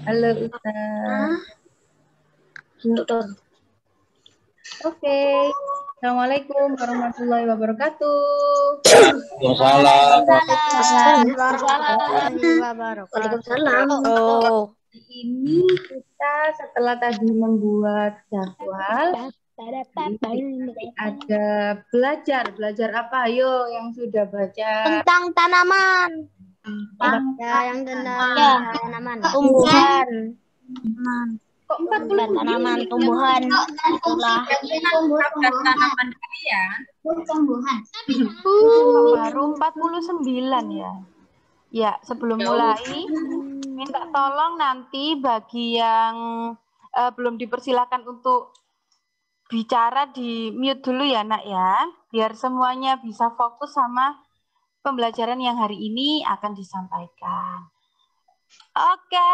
Halo Ustaz. Untuk Oke. Assalamualaikum warahmatullahi wabarakatuh. Waalaikumsalam. Ini kita setelah tadi membuat jadwal, ada belajar apa? Ayo yang sudah baca Tentang tanaman. tentang Tanaman. Tumbuhan. kok 40 Tanaman, tumbuhan. Itulah. tanaman ini ya? Tumbuhan. Baru 49 ya. Ya, sebelum mulai minta tolong nanti bagi yang belum dipersilakan untuk bicara di mute dulu ya Nak ya, biar semuanya bisa fokus sama pembelajaran yang hari ini akan disampaikan. Oke.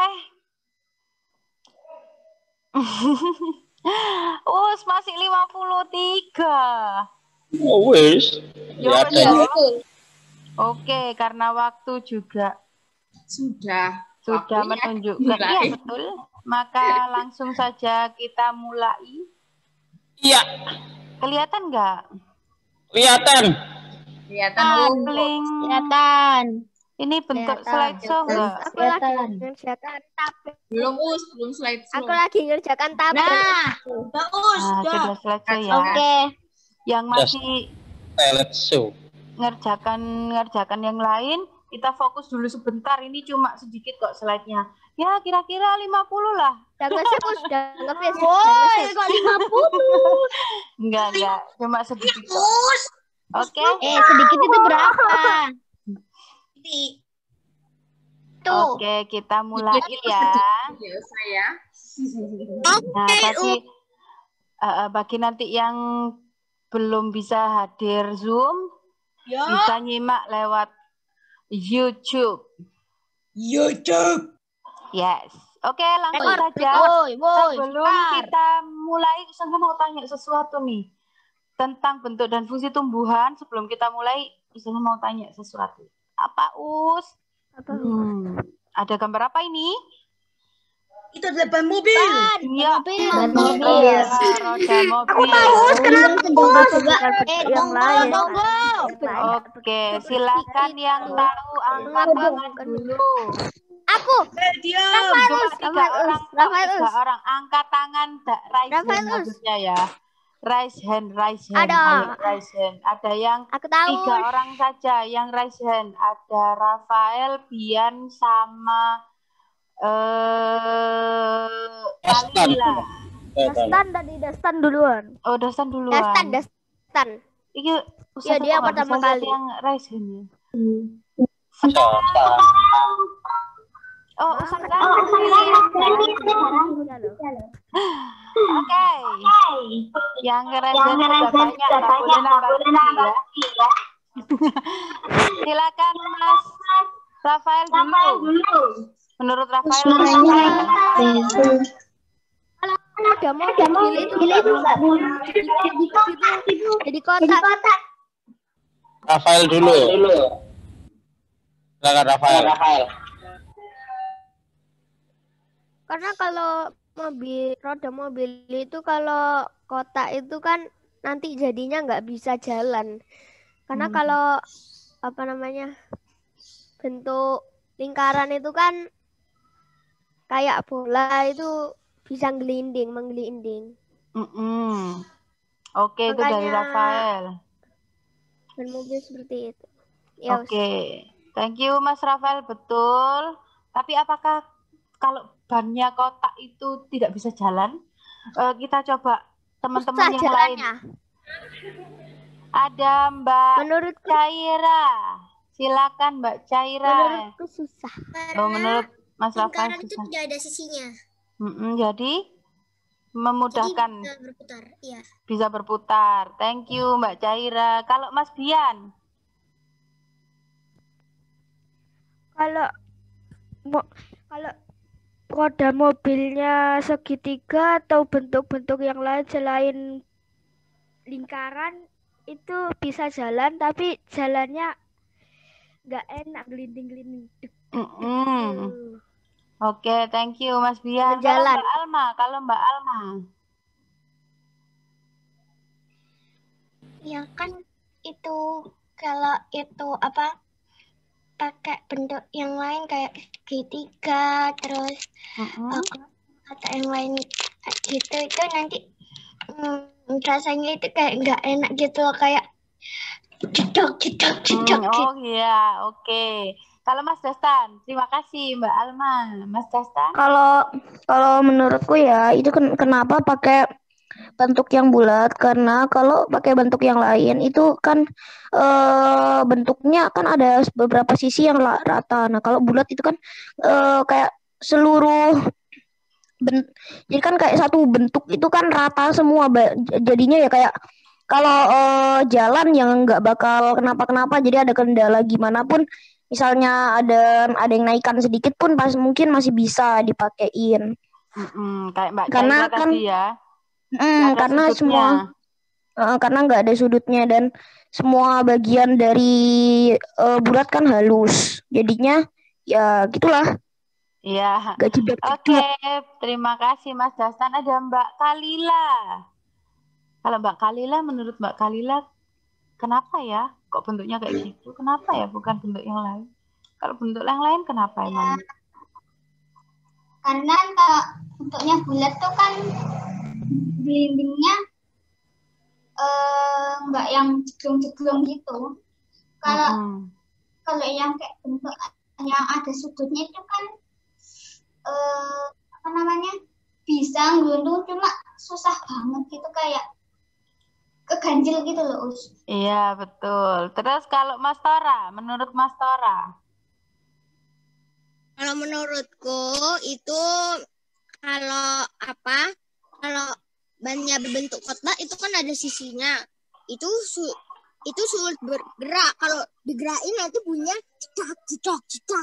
Masih 53. Oh wis. Ya Ya, Oke, karena waktu juga Sudah menunjukkan. Iya, betul. Maka langsung saja kita mulai. Iya, Kelihatan nggak? kelihatan. Bling. Kelihatan. Ini bentuk Kelihatan. slideshow nggak? Aku lagi ngerjakan tabel. belum slide Aku lagi ngerjakan tabel. Nah, sudah slideshow ya. Oke. Yang masih Let's show. ngerjakan yang lain, kita fokus dulu sebentar. Ini cuma sedikit kok slide-nya. Ya, kira-kira 50 lah. Jangan sebut, jangan ngemis. Kok 50? Enggak. Cuma sedikit kok. Oke. Sedikit itu berapa? Oke, kita mulai ya. saya. Nah, bagi nanti yang belum bisa hadir Zoom, bisa nyimak lewat YouTube. Yes. Oke, langsung saja. Sebelum kita mulai, saya mau tanya sesuatu nih tentang bentuk dan fungsi tumbuhan. Sebelum kita mulai, saya mau tanya sesuatu. Apa Us? Ada gambar apa ini? Itu adalah ban mobil. Iya, Ban mobil. Roda mobil. Yang lain. Oke, silakan yang tahu angkat tangan dulu. Aku. Tiga orang angkat tangan, raise hand maksudnya ya. Raise hand. Ada. Ayo, raise hand. Ada yang Aku tahu. 3 orang saja yang raise hand. Ada Rafael, Bian, sama Kalila. Dastan duluan. Oh, Dastan duluan. Dastan. Iya, Ya, dia pertama kali. yang raise hand ya. Oh, Ustaz Oke. Yang raise hand sudah banyak, nggak boleh nambah ya. Silakan Mas Rafael dulu. Menurut Rafael, Ada mobil itu nggak boleh jadi kotak. Rafael dulu. Silakan Rafael. Karena kalau roda mobil itu kalau kotak itu kan nanti jadinya nggak bisa jalan. Karena kalau bentuk lingkaran itu kan kayak bola itu bisa menggelinding. Oke, itu dari Makanya- Rafael. Dan mobil seperti itu. Ya, Oke, thank you Mas Rafael, betul. Tapi apakah kalau bannya kotak itu tidak bisa jalan? Kita coba teman-teman susah yang lain. jalannya. Ada Mbak Menurutku Caira. Silakan Mbak Caira. Menurutku susah. Menurut Mas Rafael Lingkaran itu susah. tidak ada sisinya. Jadi memudahkan, Jadi bisa berputar. Iya. bisa berputar. Thank you Mbak Caira. Kalau Mas Bian? Kalau roda mobilnya segitiga atau bentuk-bentuk yang lain selain lingkaran itu bisa jalan, tapi jalannya nggak enak, gelinding-gelinding. Oke, thank you Mas Bian. Berjalan. Kalau Mbak Alma. Ya kan itu kalau itu apa pakai bentuk yang lain kayak segitiga terus kata yang lain gitu itu nanti rasanya itu kayak nggak enak gitu loh, kayak jedok. Oh iya, oke. Kalau Mas Dastan, terima kasih Mbak Alma. Mas Dastan? Kalau menurutku ya itu kenapa pakai bentuk yang bulat, karena kalau pakai bentuk yang lain itu kan bentuknya kan ada beberapa sisi yang rata. Nah, kalau bulat itu kan kayak seluruh jadi kan kayak satu bentuk itu kan rata semua, jadinya ya kayak kalau jalan yang nggak bakal kenapa-kenapa. Jadi ada kendala gimana pun, misalnya ada yang naikkan sedikit pun mungkin masih bisa dipakein. Kayak Mbak Karena Jaira kan tadi ya. karena sudutnya. karena nggak ada sudutnya dan semua bagian dari bulat kan halus, jadinya ya gitulah. Iya. Gak jedok. Oke, terima kasih Mas Dastan. Ada Mbak Kalila. Kalau Mbak Kalila, menurut Mbak Kalila, kenapa ya? Kok bentuknya kayak gitu? Kenapa ya? Bukan bentuk yang lain. Kalau bentuk yang lain, kenapa emang? Karena kalau bentuknya bulat tuh kan dindingnya nggak yang ceglong-ceglong gitu. Kalau yang kayak bentuk yang ada sudutnya itu kan apa namanya bisa ngelundung, cuma susah banget gitu, kayak keganjil gitu loh, Us. Iya, betul. Terus kalau Mas Tora, menurut Mas Tora? Kalau menurutku itu kalau bannya berbentuk kotak itu kan ada sisinya. Itu sulit bergerak. Kalau digerakin nanti bunyinya cicak gitu.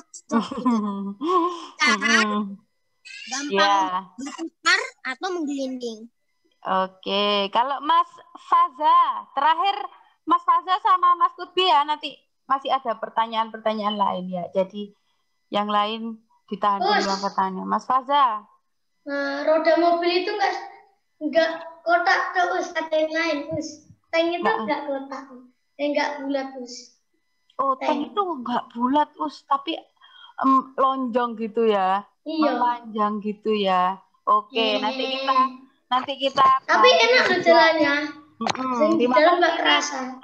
Gampang berputar atau menggelinding. Oke, kalau Mas Faza, terakhir Mas Faza sama Mas Kutbi ya, nanti masih ada pertanyaan-pertanyaan lain ya. Jadi yang lain ditahan dulu yang pertanyaan. Mas Faza. Roda mobil itu enggak kotak terus, ada yang lain, Us. Tank itu enggak kotak, enggak bulat, Us. Oh, tank itu enggak bulat, Us, tapi lonjong gitu ya. Iya. Memanjang gitu ya. Oke, nanti kita tapi enak loh jalannya. Di jalan nggak kerasa.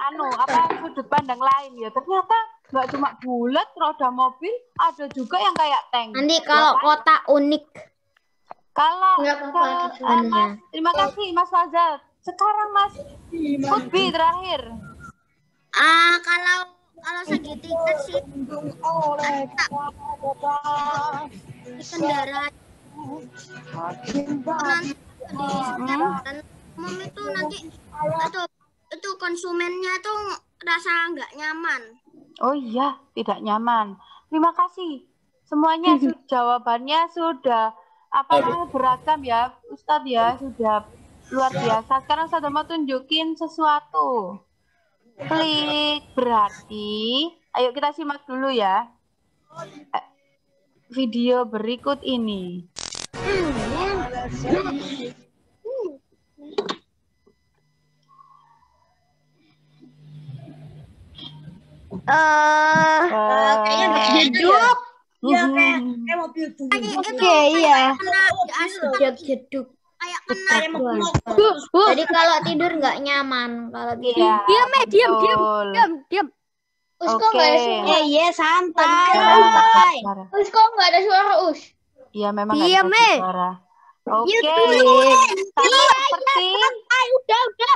Sudut pandang lain ya. Ternyata nggak cuma bulat roda mobil, ada juga yang kayak tank. Nanti kalau kotak unik. Kalau Mas, terima kasih Mas Fazal. Sekarang Mas Kutbi terakhir. Kalau segitiga sih kendaraan umum itu nanti itu konsumennya tuh rasa nggak nyaman. Oh iya, tidak nyaman. Terima kasih. Semuanya jawabannya sudah beragam ya, Ustadz ya, sudah luar biasa. Sekarang saya mau tunjukin sesuatu. Klik berarti, ayo kita simak dulu ya. Video berikut ini. Kayaknya jeduk. Ya kayak mobil dulu. Oke, iya. Jeduk. Kayak mobil. Jadi kalau tidur nggak nyaman kalau tidur. Iya, Diam. Us kok nggak ada suara? Iya santai. Us kok nggak ada suara, Us? Iya memang nggak ada suara. Oke. Udah.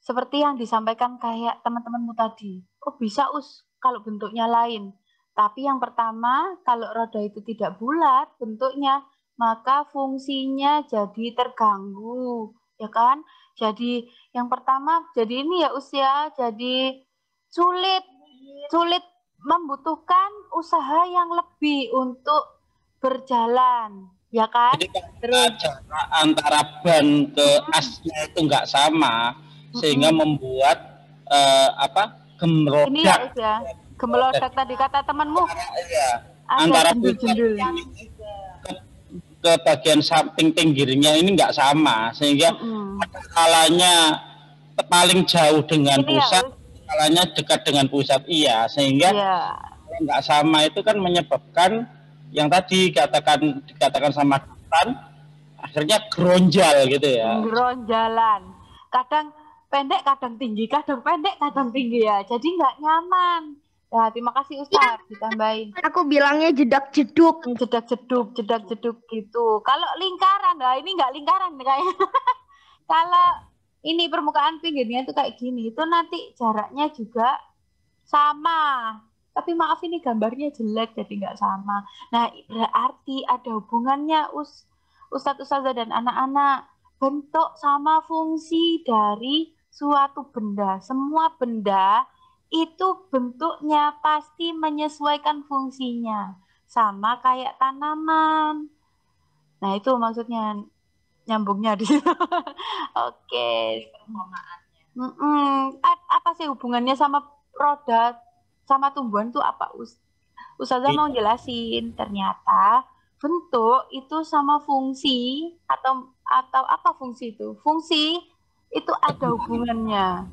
Seperti yang disampaikan kayak teman-temanmu tadi. Oh bisa Us kalau bentuknya lain. Tapi yang pertama kalau roda itu tidak bulat bentuknya, maka fungsinya jadi terganggu, ya kan? Jadi yang pertama jadi ini ya Us ya, jadi sulit membutuhkan usaha yang lebih untuk berjalan, ya kan? Jadi jarak antara ban ke asnya itu nggak sama, sehingga membuat gemerodak. Ini ya Us ya, gemerodak tadi kata temanmu. Iya, antara jendul. ke bagian samping pinggirnya ini nggak sama, sehingga ada kalanya paling jauh dengan Ini ya, pusat, kalanya dekat dengan pusat, iya, sehingga ya. kalau nggak sama itu kan menyebabkan yang tadi dikatakan sama Tan, akhirnya geronjal gitu ya. Geronjalan. Kadang pendek, kadang tinggi, kadang pendek, kadang tinggi ya. Jadi nggak nyaman. Ya, terima kasih Ustaz ditambahin. Aku bilangnya jedak-jeduk. Jedak-jeduk gitu. Kalau lingkaran, nah ini nggak lingkaran kayaknya. Kalau ini permukaan pinggirnya itu kayak gini, itu nanti jaraknya juga sama. Tapi maaf ini gambarnya jelek jadi nggak sama. Nah berarti ada hubungannya Ustadz Ustazah dan anak-anak. Bentuk sama fungsi dari suatu benda. Semua benda itu bentuknya pasti menyesuaikan fungsinya. Sama kayak tanaman. Nah itu maksudnya nyambungnya di situ. Oke. Apa sih hubungannya sama roda sama tumbuhan itu apa? Ustazah mau jelasin. Ternyata bentuk itu sama fungsi atau apa fungsi itu? Fungsi itu ada hubungannya.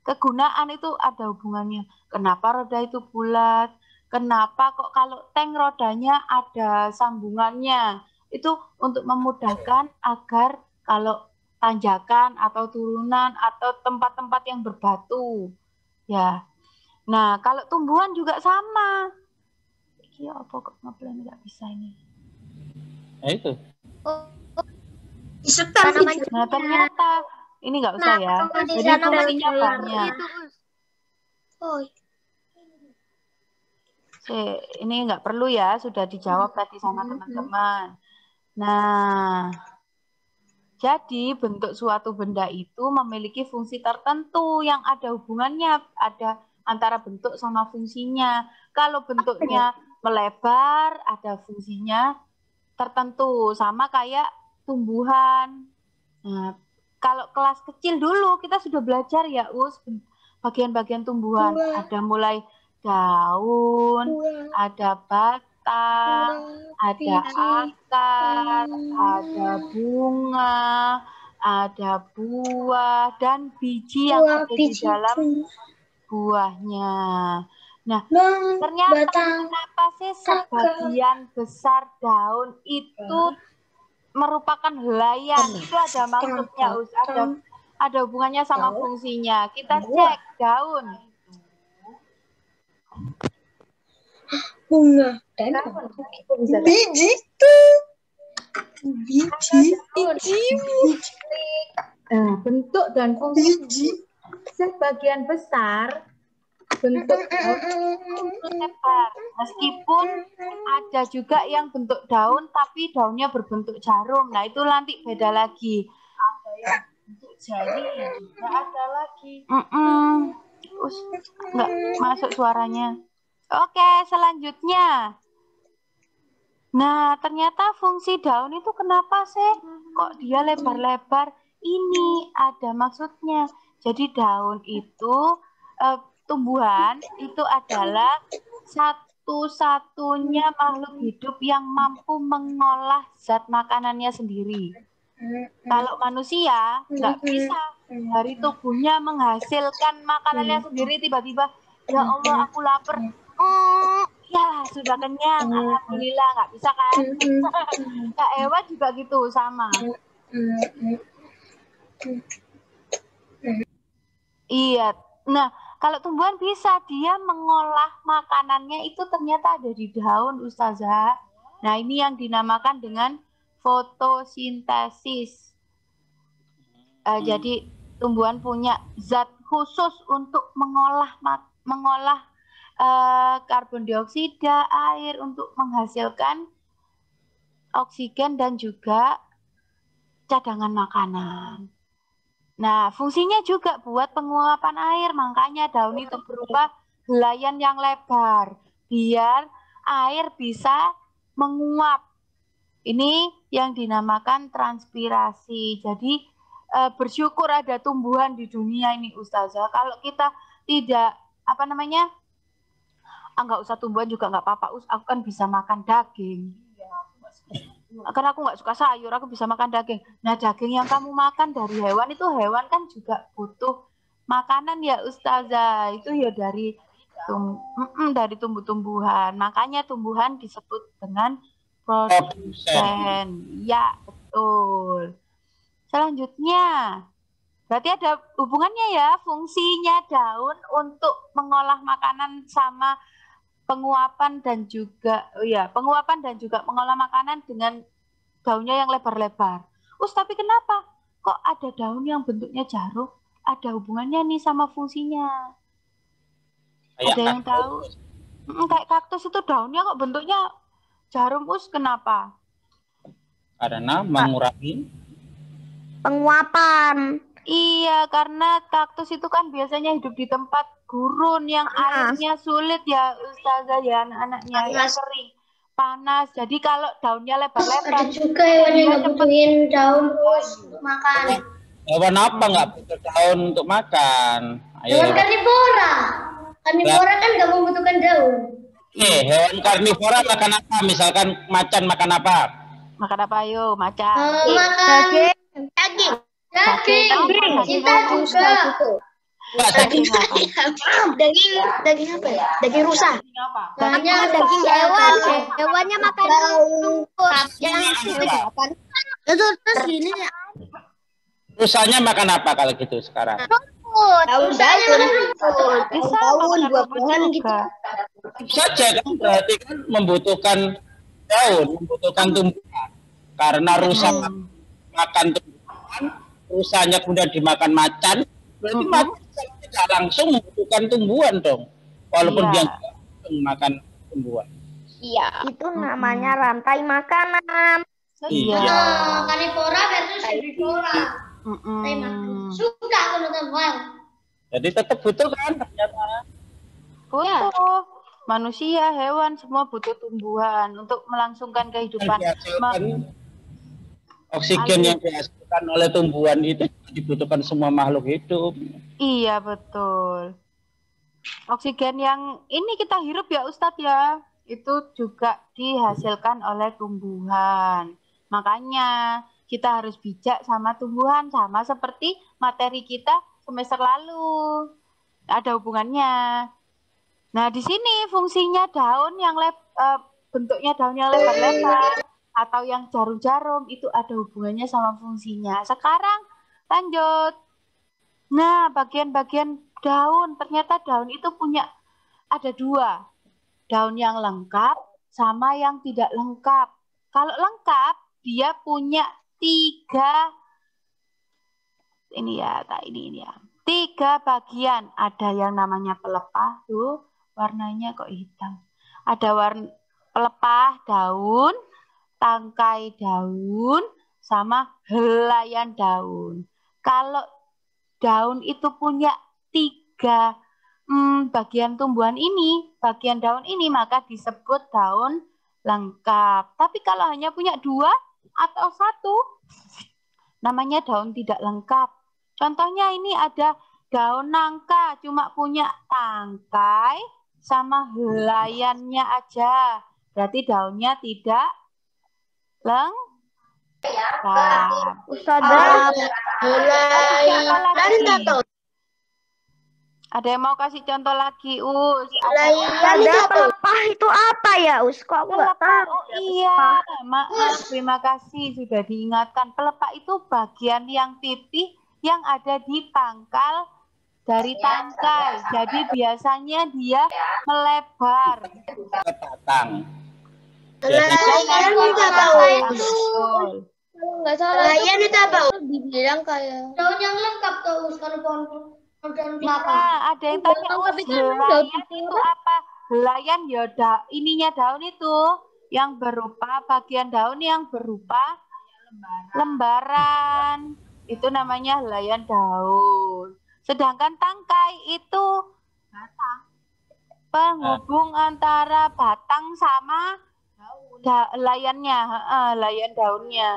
Kegunaan itu ada hubungannya. Kenapa roda itu bulat? Kenapa kok kalau tank rodanya ada sambungannya? Itu untuk memudahkan agar kalau tanjakan atau turunan atau tempat-tempat yang berbatu. Ya. Nah, kalau tumbuhan juga sama. Iya, apa kok ngeplan nggak bisa ini? Nah itu. Nah, ternyata ini nggak usah ya. Jadi fungsinya banyak. Ini nggak perlu ya, sudah dijawab tadi sama teman-teman. Nah, jadi bentuk suatu benda itu memiliki fungsi tertentu yang ada hubungannya, ada antara bentuk sama fungsinya. Kalau bentuknya melebar, ada fungsinya tertentu, sama kayak tumbuhan. Nah, kalau kelas kecil dulu kita sudah belajar ya, bagian-bagian tumbuhan. Ada mulai daun, ada batang, ada akar, ada bunga, ada buah, dan biji yang ada di dalam buahnya. Nah, ternyata kenapa sih sebagian besar daun itu merupakan helaian? Itu ada maksudnya, ada hubungannya sama fungsinya. Kita cek daun. Bunga dan biji bentuk dan fungsi sebagian besar bentuk lebar. Meskipun ada juga yang bentuk daun tapi daunnya berbentuk jarum. Nah, itu nanti beda lagi. Ada yang bentuk jari juga ada lagi. Nggak masuk suaranya. Oke, selanjutnya. Nah, ternyata fungsi daun itu kenapa sih kok dia lebar-lebar? Ini ada maksudnya. Jadi daun itu tumbuhan itu adalah satu-satunya makhluk hidup yang mampu mengolah zat makanannya sendiri. Kalau manusia nggak bisa dari tubuhnya menghasilkan makanannya sendiri, tiba-tiba ya Allah aku lapar, ya sudah kenyang, alhamdulillah, nggak bisa kan? Kak Ewa juga gitu sama. Iya. Nah, kalau tumbuhan bisa dia mengolah makanannya itu ternyata ada di daun, Ustazah. Nah, ini yang dinamakan dengan fotosintesis. Jadi tumbuhan punya zat khusus untuk mengolah karbon dioksida, air untuk menghasilkan oksigen dan juga cadangan makanan. Nah, fungsinya juga buat penguapan air, makanya daun itu berupa helaian yang lebar, biar air bisa menguap. Ini yang dinamakan transpirasi. Jadi bersyukur ada tumbuhan di dunia ini, Ustazah. Kalau kita tidak, nggak usah tumbuhan juga nggak apa-apa, aku kan bisa makan daging. Karena aku nggak suka sayur, aku bisa makan daging. Nah, daging yang kamu makan dari hewan itu, hewan kan juga butuh makanan ya Ustazah. Itu ya dari dari tumbuh-tumbuhan. Makanya tumbuhan disebut dengan produsen. Ya, betul. Selanjutnya, berarti ada hubungannya ya, fungsinya daun untuk mengolah makanan sama penguapan dan juga penguapan dan juga mengolah makanan dengan daunnya yang lebar-lebar. Tapi kenapa kok ada daun yang bentuknya jarum? Ada hubungannya nih sama fungsinya. Ada yang tahu? Kayak kaktus itu daunnya kok bentuknya jarum, kenapa? Karena mengurangi Penguapan. Iya, karena kaktus itu kan biasanya hidup di tempat gurun yang airnya sulit ya Ustazah ya, anak-anaknya yang sering panas. Jadi kalau daunnya lebar-lebar, Ada juga hewan yang nggak butuhin daun terus untuk makan. hewan apa nggak butuh daun untuk makan? Hewan karnivora. Karnivora kan nggak membutuhkan daun. Hewan karnivora makan apa? Misalkan macan makan apa? Makan apa ayo, macan? Makan daging. Kita juga. Daging apa ya? Daging rusa. Hanya daging hewan. Hewannya makan rumput. Yang hewan. Terus gini ya. Rusanya makan apa kalau gitu sekarang? Daun-daun. Bisa buah-buahan gitu. Saja kan berarti kan membutuhkan daun, membutuhkan tumbuhan. Karena rusa makan tumbuhan, rusanya kemudian dimakan macan, berarti macan tidak langsung membutuhkan tumbuhan dong. Walaupun dia makan tumbuhan. Iya. Itu namanya rantai makanan. Iya. Karnivora versus herbivora. Suka aku nonton Jadi tetap butuh kan ternyata. Butuh. Manusia, hewan, semua butuh tumbuhan untuk melangsungkan kehidupan. Oksigen yang dihasilkan oleh tumbuhan itu dibutuhkan semua makhluk hidup. Iya, betul. Oksigen yang ini kita hirup ya Ustadz ya, itu juga dihasilkan oleh tumbuhan. Makanya kita harus bijak sama tumbuhan, sama seperti materi kita semester lalu. Ada hubungannya. Nah, di sini fungsinya daun yang bentuknya daun yang lebar-lebar atau yang jarum-jarum itu ada hubungannya sama fungsinya. Sekarang lanjut. Nah, bagian-bagian daun, ternyata daun itu ada dua. Daun yang lengkap sama yang tidak lengkap. Kalau lengkap, dia punya tiga bagian. Ada yang namanya pelepah tuh. Warnanya kok hitam. Ada pelepah daun, tangkai daun, sama helaian daun. Kalau daun itu punya tiga bagian tumbuhan ini, bagian daun ini, maka disebut daun lengkap. Tapi kalau hanya punya dua atau satu, namanya daun tidak lengkap. Contohnya ini ada daun nangka, cuma punya tangkai sama helaiannya aja. Berarti daunnya tidak lengkap. Ustazah, Ada yang mau kasih contoh lagi, Us? Ustazah, pelepah itu apa ya, Us? Kok aku nggak tahu? Oh iya, maaf. Terima kasih sudah diingatkan. Pelepah itu bagian yang pipih yang ada di pangkal dari tangkai. Jadi biasanya dia melebar. Batang. Helaian itu apa? Nggak salah. Helaian itu apa? Dibilang kayak daun yang lengkap tuh kalau pohon. Nah, ada yang tanya, helaian itu apa? Helaian ya ininya daun itu yang berupa bagian daun yang berupa lembaran. Itu namanya helaian daun. Sedangkan tangkai itu penghubung antara batang sama helaiannya, helaian daunnya.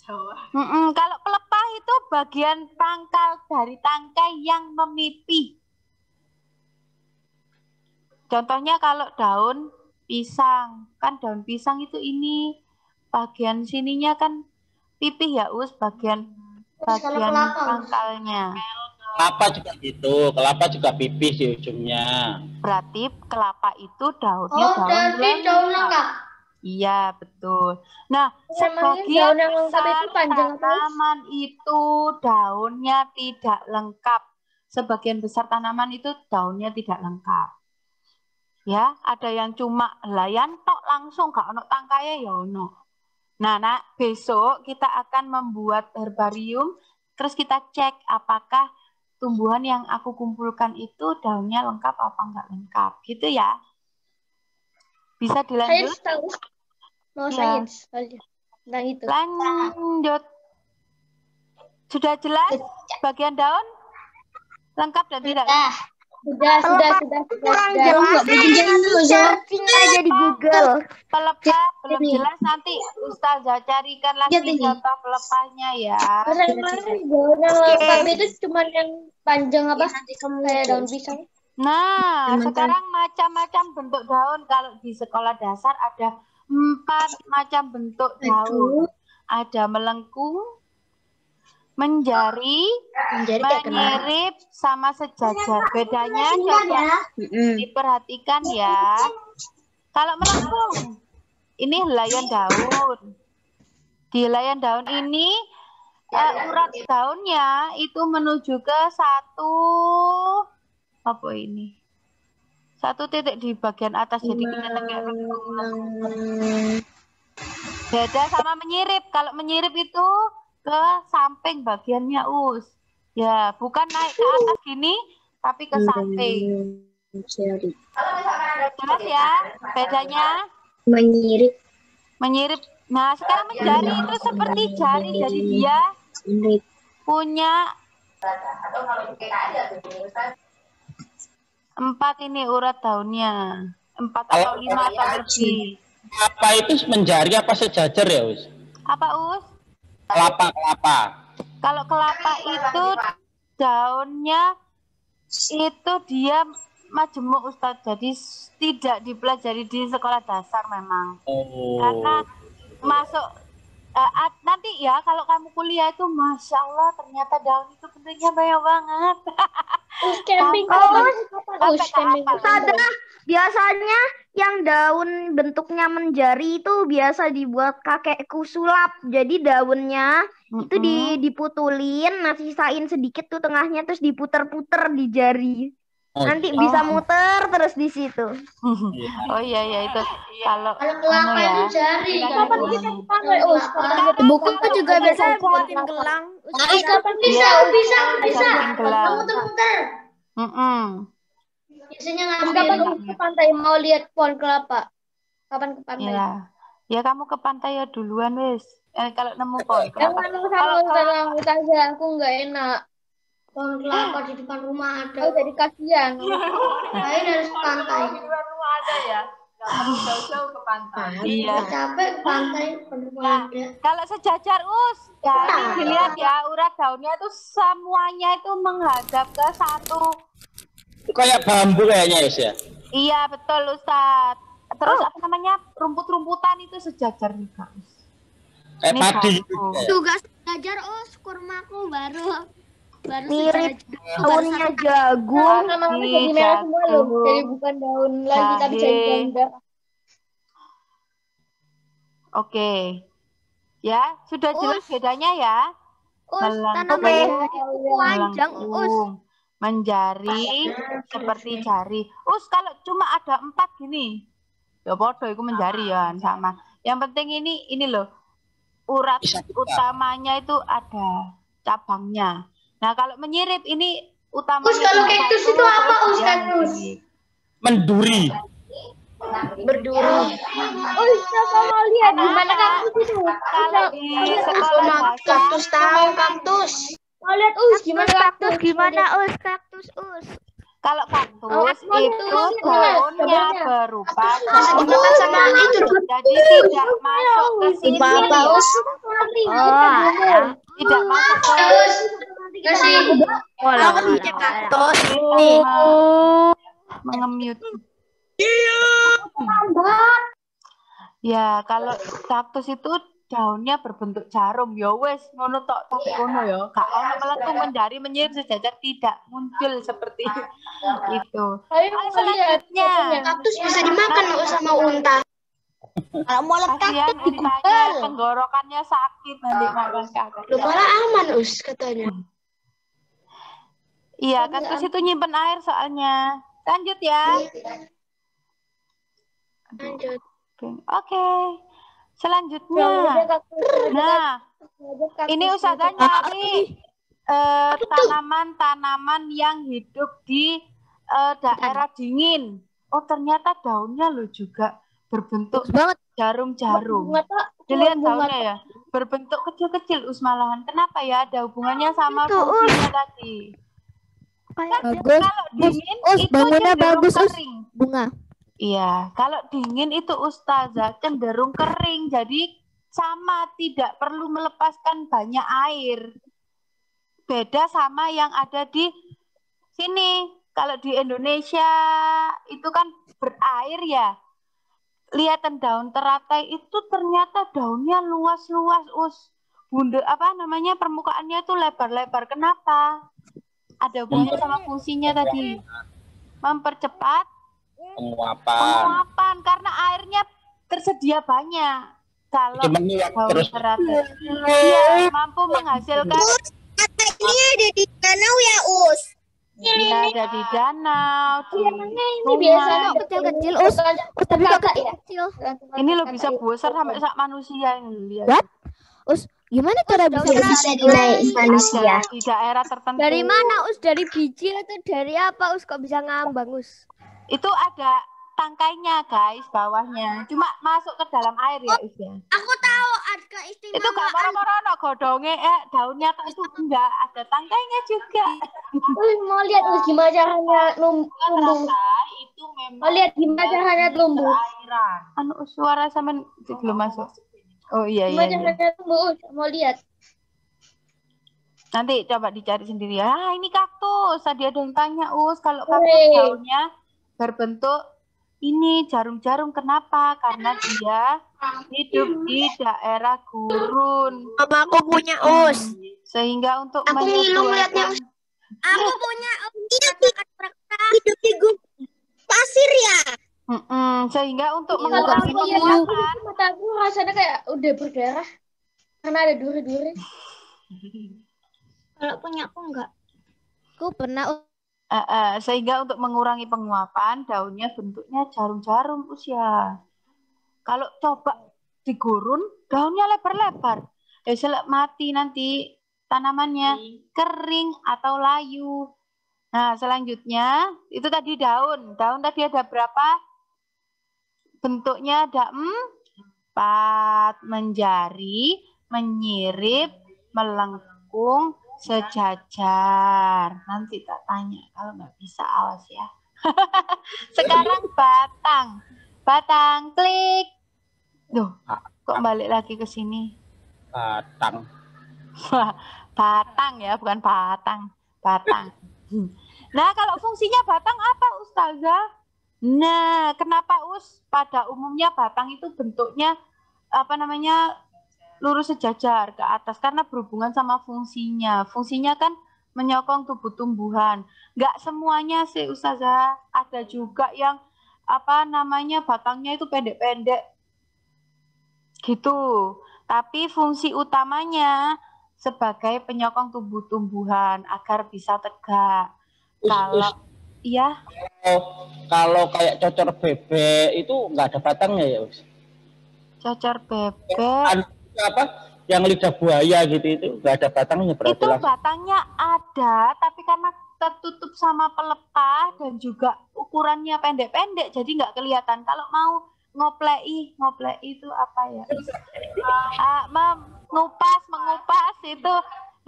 Kalau pelepah itu bagian pangkal dari tangkai yang memipih. Contohnya kalau daun pisang, kan daun pisang itu ini bagian sininya kan pipih ya Us, bagian pangkalnya. Kelapa juga gitu, kelapa juga pipih di ujungnya. Berarti kelapa itu daunnya daun lengkap. Iya, betul. Nah, sebagian besar tanaman itu daunnya tidak lengkap. Sebagian besar tanaman itu daunnya tidak lengkap. Ya, ada yang cuma layan tok langsung gak ono tangkainya ya ono. Nah, besok kita akan membuat herbarium, terus kita cek apakah tumbuhan yang aku kumpulkan itu daunnya lengkap apa enggak lengkap, gitu ya. Bisa dilanjut? Mau Ya. sains tentang itu. Lanjut. Sudah jelas bagian daun? Lengkap dan tidak? Sudah. Kurang jelas. Searching aja di Google. Pelepah belum jelas, nanti Ustazah carikan lagi contoh pelepahnya ya. Daun yang lengkap itu cuma yang panjang apa? Kayak daun pisang. Nah, sekarang macam-macam bentuk daun. Kalau di sekolah dasar ada 4 macam bentuk daun. Ada melengkung, menjari, menyirip, sama sejajar. Bedanya coba diperhatikan ya. Kalau melengkung, ini helaian daun. Di helaian daun ini urat daunnya itu menuju ke satu titik di bagian atas, jadi kelihatan kayak melengkung. Beda sama menyirip. Kalau menyirip itu ke samping bagiannya Us. Ya, bukan naik ke atas gini, tapi ke samping. Jelas ya bedanya? Menyirip. Nah, sekarang menjari itu seperti jari, jadi dia punya 4 ini urat daunnya. 4 atau 5 atau lebih. Apa itu menjari apa sejajar ya Us? Apa Us? Kelapa. Kalau kelapa itu daunnya itu dia majemuk Ustadz, jadi tidak dipelajari di sekolah dasar memang. Karena masuk nanti ya kalau kamu kuliah itu Masya Allah ternyata daun itu bentuknya banyak banget. Camping Biasanya yang daun bentuknya menjari itu biasa dibuat kakekku sulap. Jadi daunnya itu diputulin, nah sisain sedikit tuh tengahnya, terus diputer-puter di jari. Nanti bisa muter terus di situ. Oh iya itu. Kalau kelapa itu jari. Kapan kita pakai buku itu juga bisa buatin gelang. Kapan bisa. Muter-muter. Biasanya kapan ke pantai mau lihat pohon kelapa? Kapan ke pantai? Ya kamu ke pantai ya duluan wes. Kalau nemu pohon kelapa. Kalau Ustazah aku nggak enak. Pohon kelapa di depan rumah ada. Oh, jadi kasihan. Lain harus ke pantai. Di depan rumah ada ya. Nggak perlu jauh-jauh ke pantai. Iya. Capek ke pantai. Kalau sejajar ini dilihat ya, urat daunnya itu semuanya itu menghadap ke satu. Kayak bambu kayaknya ya? Iya betul Ustadz. Terus rumput-rumputan itu sejajar juga. Kayak padi. Tugas sejajar kurmaku baru mirip daunnya jagung. Jadi merah semua loh. Jadi bukan daun lagi tapi jadi daun merah. Oke. Ya, sudah jelas bedanya ya. Melengkung, menjari, seperti jari. Kalau cuma ada 4 gini, ya bodoh itu menjari ya sama. Yang penting ini loh, urat utamanya itu ada cabangnya. Nah kalau menyirip ini utamanya. Kalau kaktus itu apa kaktus? Menduri. Berduri. Siapa mau lihat gimana kaktus itu? Kalau di sekolah kaktus kaktus. Mau lihat gimana kaktus? Kaktus. Kalau kaktus itu daunnya berupa jadi tidak masuk ke sini. Tidak masuk ke kaktus. Mengemute. Ya, kalau kaktus itu daunnya berbentuk jarum. Ya wes, ngono tok tapi ngono ya. Gak ono melengkung menjari menyirip sejajar, tidak muncul seperti itu. Ayo Selanjutnya. Kaktus bisa dimakan sama unta. Kalau mau letak Kasihan untanya, tenggorokannya sakit nanti makan kaktus. lu malah aman katanya. Iya, kaktus itu nyimpen air soalnya. Lanjut ya. Lanjut. Oke. Selanjutnya. Nah, ini Ustazah nyari tanaman-tanaman yang hidup di daerah dingin. Oh, ternyata daunnya lo juga berbentuk jarum-jarum. Dilihat daunnya ya, berbentuk kecil-kecil malahan. Kenapa ya? Ada hubungannya sama fungsinya tadi. Bagus. Kalau dingin itu bangunnya cenderung bagus, kering. Bunga. Iya, kalau dingin itu Ustazah cenderung kering. Jadi sama, tidak perlu melepaskan banyak air. Beda sama yang ada di sini. Kalau di Indonesia itu kan berair ya. Lihatan daun teratai itu ternyata daunnya luas-luas, Bunda, permukaannya itu lebar-lebar. Kenapa? Ada hubungannya sama fungsinya tadi. Mempercepat penguapan karena airnya tersedia banyak. Kalau daun teratai, dia mampu menghasilkan. Ini ada di danau ya, Us? Iya, ada di danau. Ini biasanya Kecil-kecil, tapi kok kecil. Ini lo bisa besar sampai sak manusia ini, lihat. What? Gimana cara bisa dinaik manusia? Di daerah tertentu. Dari mana, Us? Dari biji atau dari apa, Us? Kok bisa ngambang, Us? Itu ada tangkainya, guys, bawahnya. Cuma masuk ke dalam air ya, Us ya. Aku tahu ada keistimewaan. Itu gak moro-moro godongnya, daunnya itu enggak, ada tangkainya juga. mau lihat gimana caranya numbuh. Itu memang Mau lihat gimana caranya tumbuh. Suara sama belum masuk. Oh iya. Gimana caranya tumbuh? Mau lihat. Nanti coba dicari sendiri ya. Ini kaktus. Tadi ada yang tanya, kalau kaktus daunnya berbentuk ini jarum-jarum. Kenapa? Karena dia hidup di daerah gurun. Mama aku punya, Us. Sehingga untuk Aku ngilu melihatnya. Aku punya hidup di pasir ya. Sehingga untuk Kalau mengurangi aku lihat penguapan. mataku rasanya kayak udah berdarah karena ada duri-duri. Kalau punya aku enggak. Aku pernah. Sehingga untuk mengurangi penguapan, daunnya bentuknya jarum-jarum usia. Kalau coba digurun, daunnya lebar-lebar. Selek mati nanti tanamannya kering atau layu. Nah, selanjutnya itu tadi daun. Daun tadi ada berapa? Bentuknya ada 4, menjari, menyirip, melengkung, sejajar. Nanti tak tanya, kalau nggak bisa awas ya. Sekarang batang, klik. Duh, kok balik lagi ke sini? Batang. Batang ya, bukan batang. Nah, kalau fungsinya batang apa, Ustazah? Nah, kenapa pada umumnya batang itu bentuknya lurus sejajar ke atas karena berhubungan sama fungsinya. Fungsinya kan menyokong tubuh tumbuhan. Nggak semuanya sih, Ustazah. Ada juga yang batangnya itu pendek-pendek gitu. Tapi fungsi utamanya sebagai penyokong tubuh tumbuhan agar bisa tegak. Kalau kayak cocor bebek itu nggak ada batangnya ya, Us? Cocor bebek yang lidah buaya gitu itu nggak ada batangnya berarti. Itu batangnya ada, tapi karena tertutup sama pelepah dan juga ukurannya pendek-pendek, jadi nggak kelihatan. Kalau mau ngoplei itu apa ya? Mengupas itu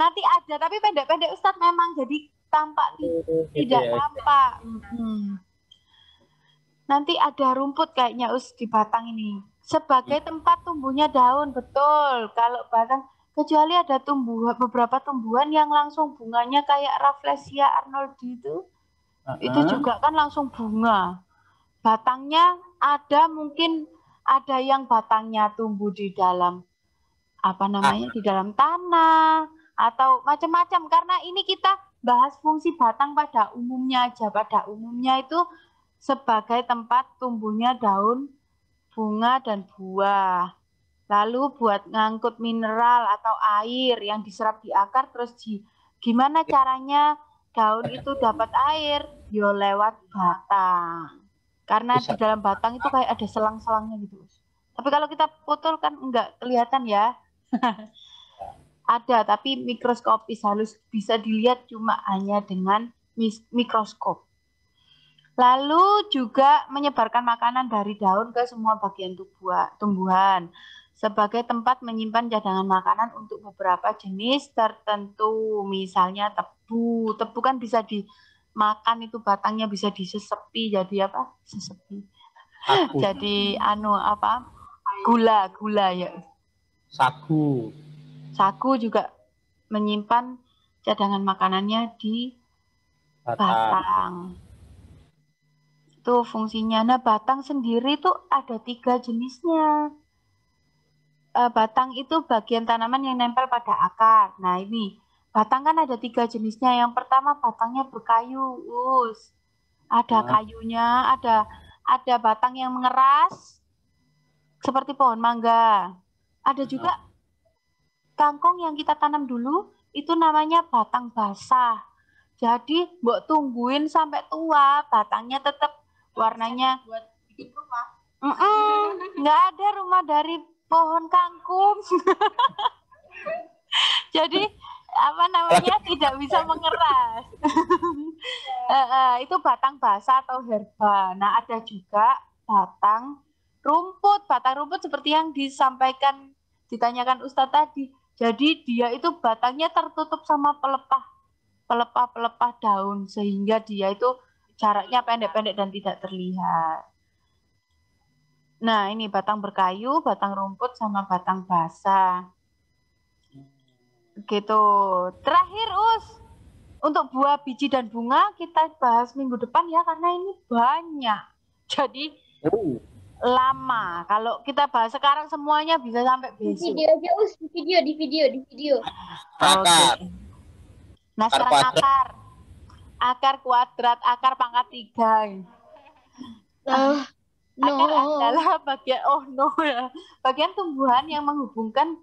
nanti ada, tapi pendek-pendek Ustadz memang jadi tampak tidak tampak. Nanti ada rumput kayaknya di batang ini sebagai tempat tumbuhnya daun, betul. Kalau batang, kecuali ada beberapa tumbuhan yang langsung bunganya kayak Rafflesia arnoldii itu juga kan langsung bunga. Batangnya ada mungkin ada yang batangnya tumbuh di dalam di dalam tanah atau macam-macam. Karena ini kita bahas fungsi batang pada umumnya aja. Pada umumnya itu sebagai tempat tumbuhnya daun, bunga, dan buah. Lalu buat ngangkut mineral atau air yang diserap di akar, terus gimana caranya daun itu dapat air? Yo lewat batang. Karena di dalam batang itu kayak ada selang-selangnya gitu. Tapi kalau kita potol kan enggak kelihatan ya. Ada, tapi mikroskopis, halus, bisa dilihat cuma hanya dengan mikroskop. Lalu juga menyebarkan makanan dari daun ke semua bagian tumbuhan sebagai tempat menyimpan cadangan makanan untuk beberapa jenis tertentu, misalnya tebu. Tebu kan bisa dimakan, itu batangnya bisa disesepi jadi apa? Sesepi. Jadi gula ya. Sagu juga menyimpan cadangan makanannya di batang. Itu fungsinya. Nah, batang sendiri tuh ada 3 jenisnya. Batang itu bagian tanaman yang nempel pada akar. Nah, ini batang kan ada 3 jenisnya. Yang pertama batangnya berkayu, ada kayunya, ada batang yang mengeras seperti pohon mangga. Ada juga kangkung yang kita tanam dulu itu namanya batang basah. Jadi mbok tungguin sampai tua, batangnya tetap warnanya buat bikin rumah. Nggak ada rumah dari pohon kangkung. Jadi tidak bisa mengeras. Itu batang basah atau herba. Nah, ada juga batang rumput. Batang rumput seperti yang ditanyakan Ustadz tadi. Jadi dia itu batangnya tertutup sama pelepah daun sehingga dia itu jaraknya pendek-pendek dan tidak terlihat. Nah, ini batang berkayu, batang rumput, sama batang basah. Gitu. Terakhir, untuk buah, biji, dan bunga kita bahas minggu depan ya, karena ini banyak. Jadi lama. Kalau kita bahas sekarang semuanya bisa sampai besok. Di video aja, di video. Akar. Nah, sekarang akar kuadrat, akar pangkat 3. Akar adalah bagian tumbuhan yang menghubungkan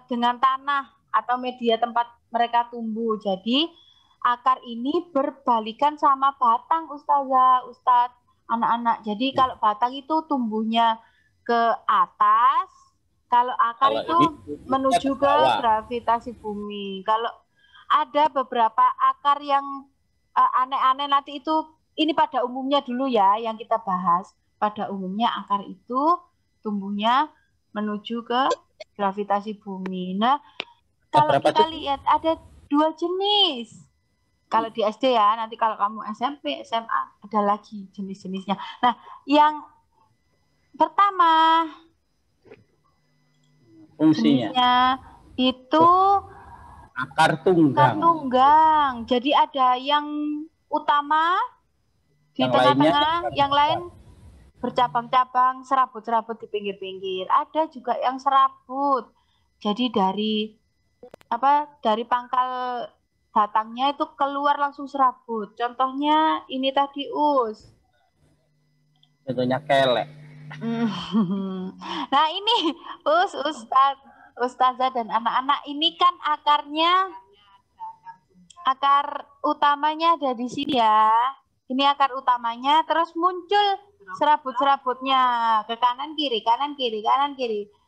dengan tanah atau media tempat mereka tumbuh. Jadi akar ini berbalikan sama batang, Ustadz, anak-anak. Jadi kalau batang itu tumbuhnya ke atas, kalau akar itu menuju ke gravitasi bumi. Kalau ada beberapa akar yang aneh-aneh nanti itu, ini pada umumnya dulu ya yang kita bahas. Pada umumnya akar itu tumbuhnya menuju ke gravitasi bumi. Nah, kalau kita lihat ada 2 jenis. Kalau di SD ya, nanti kalau kamu SMP, SMA ada lagi jenis-jenisnya. Nah, yang pertama fungsinya itu akar tunggang. Jadi ada yang utama di tengah-tengah, yang lain bercabang-cabang, serabut-serabut di pinggir-pinggir. Ada juga yang serabut. Jadi dari pangkal batangnya itu keluar langsung serabut. Contohnya ini tadi, Contohnya kelek. Nah, ini Ustazah dan anak-anak, ini kan akar utamanya ada di sini ya. Ini akar utamanya, terus muncul serabut-serabutnya ke kanan kiri,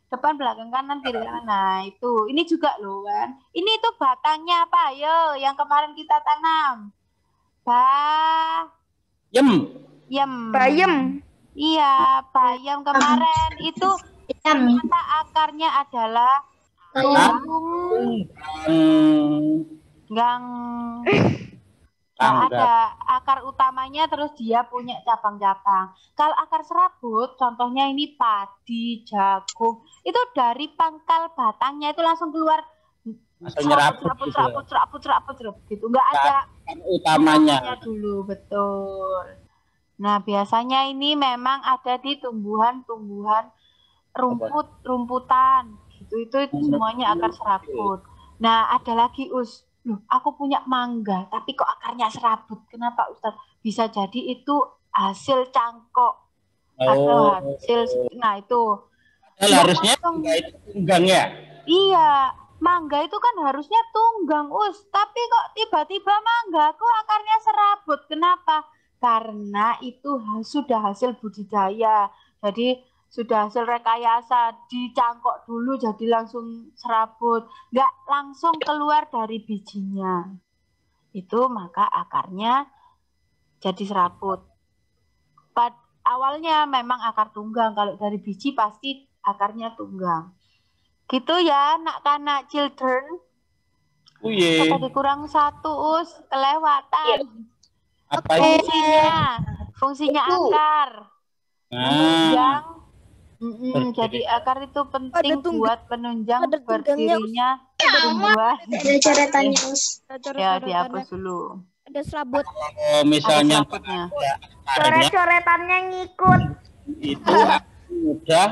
depan belakang, kanan kiri, kanan. Nah, itu ini juga loh kan. Ini tuh batangnya apa? Ayo, yang kemarin kita tanam. Bayam. Iya, bayam kemarin itu ternyata akarnya adalah tunggang. Nah, ada akar utamanya, terus dia punya cabang-cabang. Kalau akar serabut, contohnya ini padi, jagung, itu dari pangkal batangnya itu langsung keluar serabut gitu. Enggak ada utamanya dulu, betul. Nah, biasanya ini memang ada di tumbuhan-tumbuhan rumputan. Gitu. Itu semuanya akar serabut. Nah, ada lagi loh, aku punya mangga, tapi kok akarnya serabut. Kenapa Ustaz? Bisa jadi itu hasil cangkok atau hasil, nah itu. Harusnya itu tunggang ya? Iya, mangga itu kan harusnya tunggang, tapi kok tiba-tiba mangga kok akarnya serabut. Kenapa? Karena itu sudah hasil budidaya. Jadi sudah hasil rekayasa, dicangkok dulu jadi langsung serabut, nggak langsung keluar dari bijinya. Itu maka akarnya jadi serabut. Awalnya memang akar tunggang, kalau dari biji pasti akarnya tunggang. Gitu ya, anak-anak children. Tadi kurang satu, kelewatan. Apa Fungsinya akar. Menunjang. Jadi akar itu penting buat penunjang berdirinya tumbuhan. Ada coretannya, Ya, dihapus dulu. Ada serabut. Misalnya Coret-coretannya ngikut. Itu udah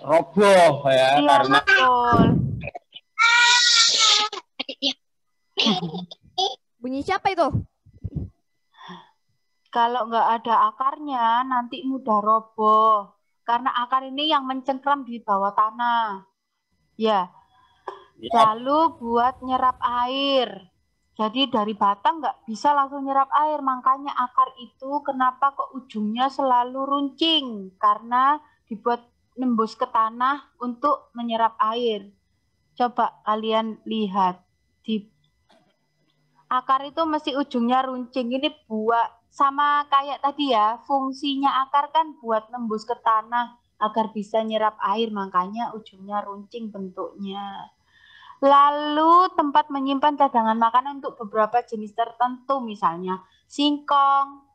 roboh ya, iya, karena betul. Bunyi siapa itu? Kalau nggak ada akarnya, nanti mudah roboh. Karena akar ini yang mencengkram di bawah tanah. Ya. Lalu buat nyerap air. Jadi dari batang nggak bisa langsung nyerap air. Makanya akar itu kenapa kok ujungnya selalu runcing? Karena dibuat nembus ke tanah untuk menyerap air. Coba kalian lihat. Akar itu mesti ujungnya runcing. Ini buat sama kayak tadi ya, fungsinya akar kan buat nembus ke tanah agar bisa nyerap air, makanya ujungnya runcing bentuknya. Lalu tempat menyimpan cadangan makanan untuk beberapa jenis tertentu, misalnya singkong.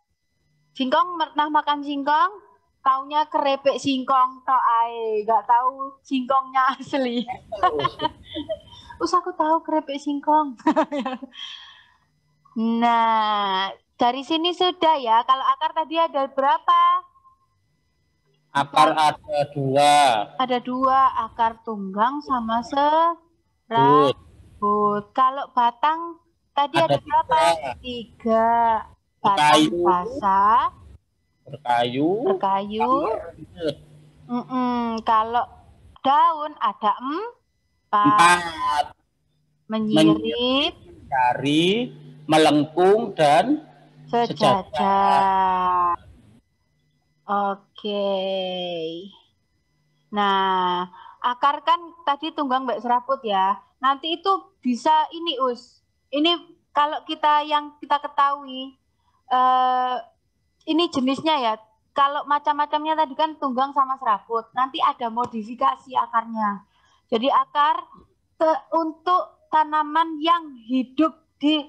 Singkong pernah makan singkong? Taunya kerepek singkong, nggak tahu singkongnya asli. Aku tahu kerepek singkong. Nah, dari sini sudah ya. Kalau akar tadi ada berapa? akar ada 2. Ada 2, akar tunggang sama serabut. Kalau batang tadi ada berapa? 3. Batang basah, berkayu. Kalau daun ada 4. Menyirip, mencari, melengkung, dan sejajar. Oke. Nah, akar kan tadi tunggang mbak serabut ya. Nanti itu bisa ini Ini kalau yang kita ketahui, ini jenisnya ya. Kalau macam-macamnya tadi kan tunggang sama serabut. Nanti ada modifikasi akarnya. Jadi akar untuk tanaman yang hidup di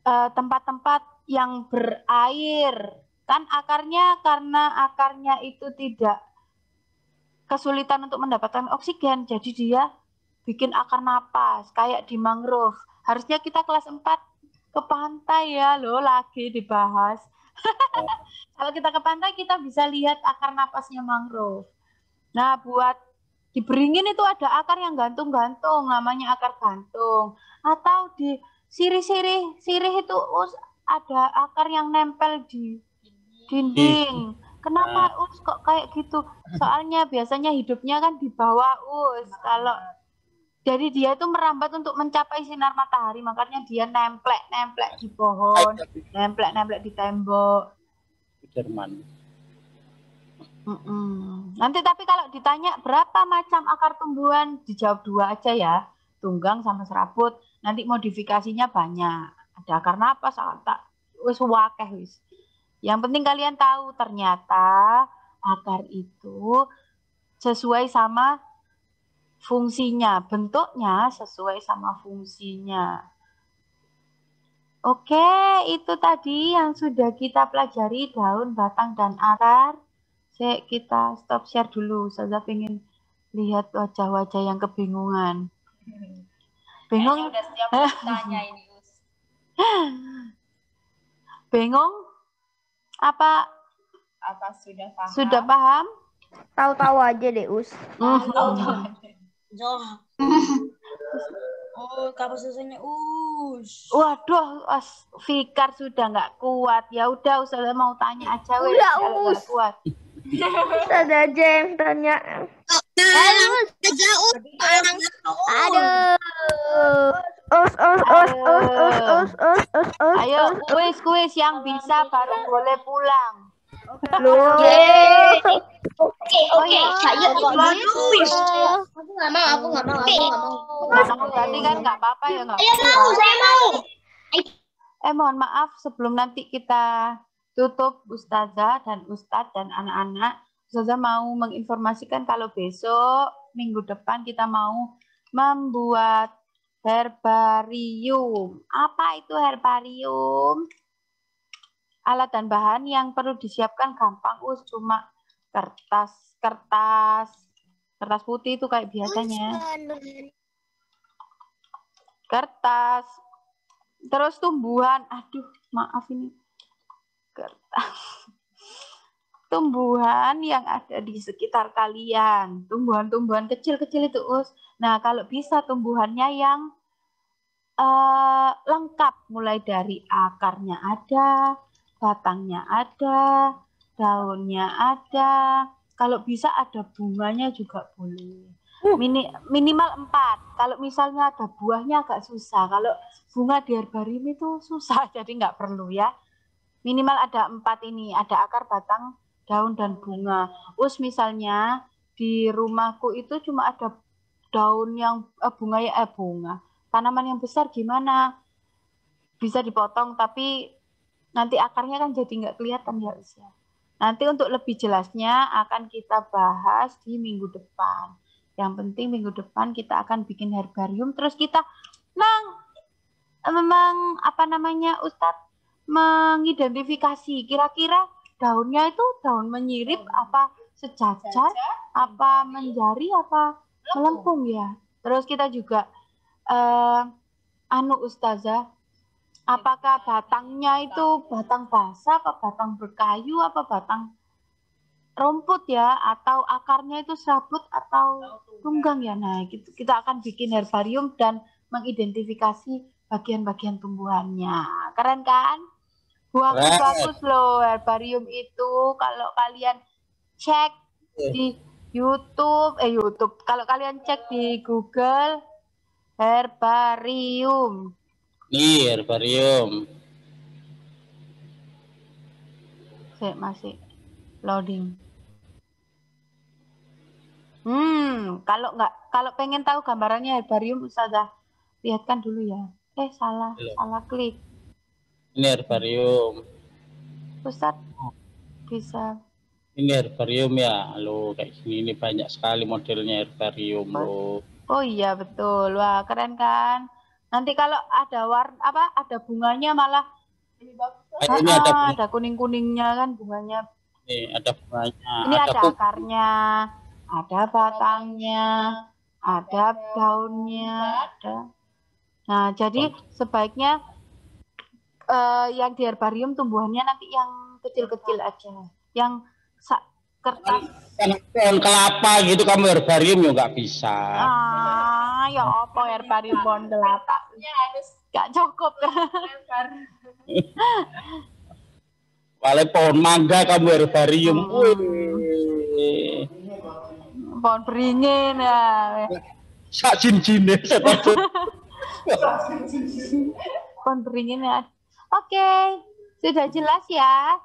tempat-tempat yang berair. Kan akarnya, karena akarnya itu tidak kesulitan untuk mendapatkan oksigen, jadi dia bikin akar napas kayak di mangrove. Harusnya kita kelas 4 ke pantai ya loh, lagi dibahas. Kalau kita ke pantai kita bisa lihat akar napasnya mangrove. Nah, buat di beringin itu ada akar yang gantung-gantung, namanya akar gantung. Atau di sirih itu ada akar yang nempel di dinding. Kenapa kok kayak gitu? Soalnya biasanya hidupnya kan di bawah Kalau jadi dia itu merambat untuk mencapai sinar matahari, makanya dia nemplek di pohon, nemplek di tembok. Jerman. Nanti tapi kalau ditanya berapa macam akar tumbuhan, dijawab 2 aja ya, tunggang sama serabut. Nanti modifikasinya banyak. Ada akar napas, wakeh. Yang penting kalian tahu ternyata akar itu sesuai sama fungsinya, bentuknya sesuai sama fungsinya. Oke, itu tadi yang sudah kita pelajari, daun, batang, dan akar. Kita stop share dulu. Saya ingin lihat wajah-wajah yang kebingungan. Bingung? Udah siap tanya ini, Bingung? Apa sudah paham? sudah paham? Tahu-tahu aja deh, Us. Oh, kamu selesainya Waduh, Fikar sudah nggak kuat. Ya udah, Ustazah mau tanya aja wes. Udah, Kalau nggak Us. kuat. Ada aja yang tanya. Us. Aduh. Ayo, kuis yang bisa baru boleh pulang. Loh. Oke, saya Aku nggak mau. Nggak mau berarti kan nggak apa-apa ya nggak Saya apa-apa. mau. Mohon maaf sebelum nanti kita tutup Ustazah dan Ustadz dan anak-anak. Ustazah mau menginformasikan kalau besok minggu depan kita mau membuat herbarium. Apa itu herbarium? Alat dan bahan yang perlu disiapkan gampang, cuma kertas putih itu kayak biasanya. Kertas. Terus tumbuhan. Aduh, maaf ini. Kertas. Tumbuhan yang ada di sekitar kalian. Tumbuhan-tumbuhan kecil-kecil itu, Nah, kalau bisa tumbuhannya yang lengkap. Mulai dari akarnya ada, batangnya ada, daunnya ada. Kalau bisa ada bunganya juga boleh. Minimal 4. Kalau misalnya ada buahnya agak susah. Kalau bunga di herbarium itu susah, jadi nggak perlu ya. Minimal ada 4 ini. Ada akar, batang, daun, dan bunga. Misalnya di rumahku itu cuma ada daun yang bunga. Tanaman yang besar gimana? Bisa dipotong, tapi nanti akarnya kan jadi nggak kelihatan ya, ya. Nanti untuk lebih jelasnya akan kita bahas di minggu depan. Yang penting minggu depan kita akan bikin herbarium, terus kita memang Ustadz mengidentifikasi kira-kira daunnya itu daun menyirip, apa sejajar, apa menjari, apa melengkung ya. Terus kita juga Ustazah, apakah batangnya itu batang basah, apa batang berkayu, apa batang rumput ya, atau akarnya itu serabut atau tunggang ya. Nah, kita akan bikin herbarium dan mengidentifikasi bagian-bagian tumbuhannya. Keren kan? Bagus loh herbarium itu. Kalau kalian cek di YouTube, kalau kalian cek di Google herbarium. Nih, herbarium. Masih loading. Kalau pengen tahu gambarannya herbarium, Ustazah lihatkan dulu ya. Salah klik. Ini herbarium. Ustadz bisa. Ini herbarium ya, lo kayak gini, ini banyak sekali modelnya herbarium lo. Oh iya betul, wah keren kan. Nanti kalau ada ada bunganya malah Ini ada kuning-kuningnya kan bunganya. Ini ada bunganya. Ini ada akarnya, ada batangnya, ada daunnya, ada. Nah jadi sebaiknya yang di herbarium tumbuhannya nanti yang kecil-kecil aja, yang kertas. Pohon kelapa gitu kamu herbarium ya nggak bisa. Ya apa herbarium pohon kelapa? Nggak cukup. Paling pohon mangga kamu herbarium. Pohon beringin ya. Sak jin-jine. Pohon beringin ya. Oke, sudah jelas ya.